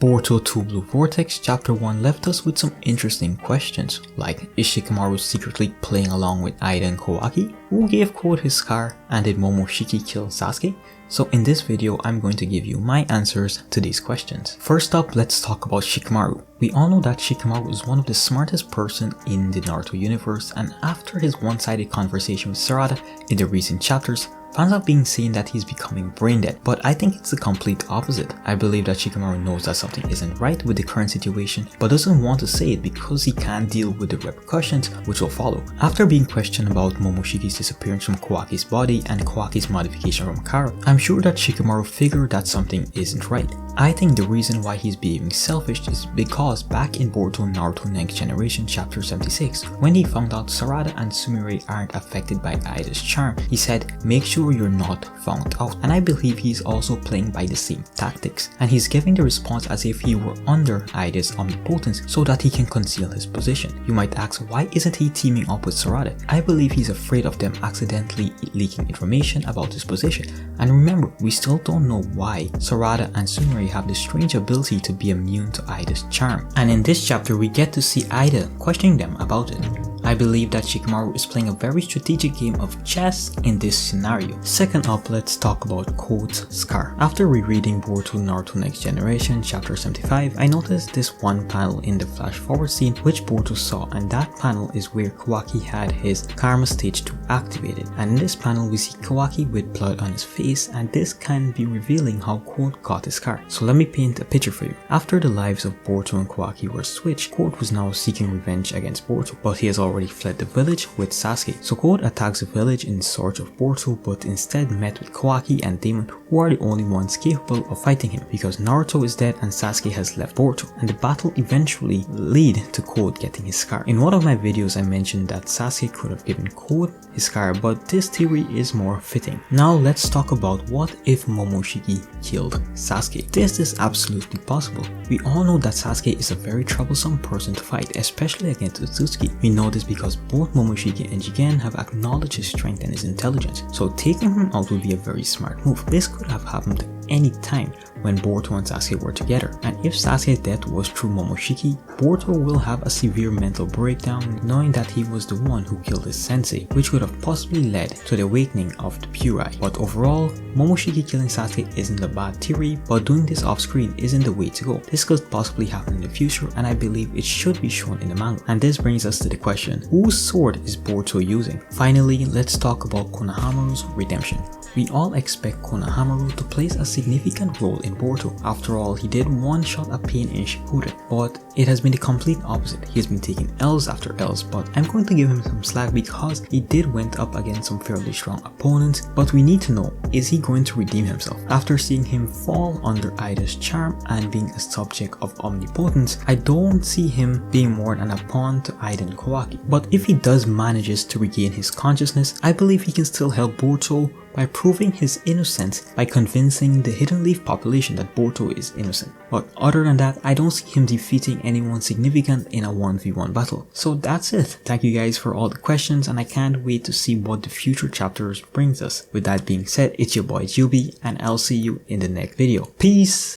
Boruto 2 Blue Vortex Chapter 1 left us with some interesting questions, like is Shikamaru secretly playing along with Ida and Kawaki? Who gave Code his scar? And did Momoshiki kill Sasuke? So in this video, I'm going to give you my answers to these questions. First up, let's talk about Shikamaru. We all know that Shikamaru is one of the smartest person in the Naruto universe, and after his one-sided conversation with Sarada in the recent chapters, fans have been saying that he's becoming brain dead, but I think it's the complete opposite. I believe that Shikamaru knows that something isn't right with the current situation, but doesn't want to say it because he can't deal with the repercussions which will follow. After being questioned about Momoshiki's disappearance from Kawaki's body and Kawaki's modification from Kara, I'm sure that Shikamaru figured that something isn't right. I think the reason why he's behaving selfish is because back in Boruto Naruto Next Generation chapter 76, when he found out Sarada and Sumire aren't affected by Ida's charm, he said, make sure you're not found out. And I believe he's also playing by the same tactics, and he's giving the response as if he were under Ida's omnipotence so that he can conceal his position. You might ask, why isn't he teaming up with Sarada? I believe he's afraid of them accidentally leaking information about his position. And remember, we still don't know why Sarada and Sumire have this strange ability to be immune to Ida's charm. And in this chapter, we get to see Ida questioning them about it. I believe that Shikamaru is playing a very strategic game of chess in this scenario. Second up, let's talk about Code's scar. After rereading Boruto Naruto Next Generation chapter 75, I noticed this one panel in the flash forward scene which Boruto saw, and that panel is where Kawaki had his Karma stage 2 activated. And in this panel we see Kawaki with blood on his face, and this can be revealing how Code got his scar. So let me paint a picture for you. After the lives of Boruto and Kawaki were switched, Code was now seeking revenge against Boruto, but he has already fled the village with Sasuke. So Code attacks the village in search of Boruto, but instead met with Kawaki and Demon, who are the only ones capable of fighting him because Naruto is dead and Sasuke has left Boruto, and the battle eventually lead to Code getting his scar. In one of my videos I mentioned that Sasuke could have given Code his scar, but this theory is more fitting. Now let's talk about what if Momoshiki killed Sasuke. This is absolutely possible. We all know that Sasuke is a very troublesome person to fight, especially against Utsuki. We know this because both Momoshiki and Jigen have acknowledged his strength and his intelligence, so taking him out would be a very smart move. This could have happened any time when Boruto and Sasuke were together, and if Sasuke's death was through Momoshiki, Boruto will have a severe mental breakdown knowing that he was the one who killed his sensei, which could have possibly led to the awakening of the Purai. But overall, Momoshiki killing Sasuke isn't a bad theory, but doing this off screen isn't the way to go. This could possibly happen in the future, and I believe it should be shown in the manga. And this brings us to the question, whose sword is Boruto using? Finally, let's talk about Konohamaru's redemption. We all expect Konohamaru to play a significant role in Boruto. After all, he did one-shot a pain in Shippuden, but it has been the complete opposite. He has been taking L's after L's, but I'm going to give him some slack because he did went up against some fairly strong opponents, but we need to know, is he going to redeem himself? After seeing him fall under Ida's charm and being a subject of omnipotence, I don't see him being more than a pawn to Ida and Kawaki. But if he does manages to regain his consciousness, I believe he can still help Boruto by proving his innocence by convincing the Hidden Leaf population that Boruto is innocent. But other than that, I don't see him defeating anyone significant in a 1v1 battle. So that's it. Thank you guys for all the questions, and I can't wait to see what the future chapters brings us. With that being said, it's your boy Juby, and I'll see you in the next video. Peace!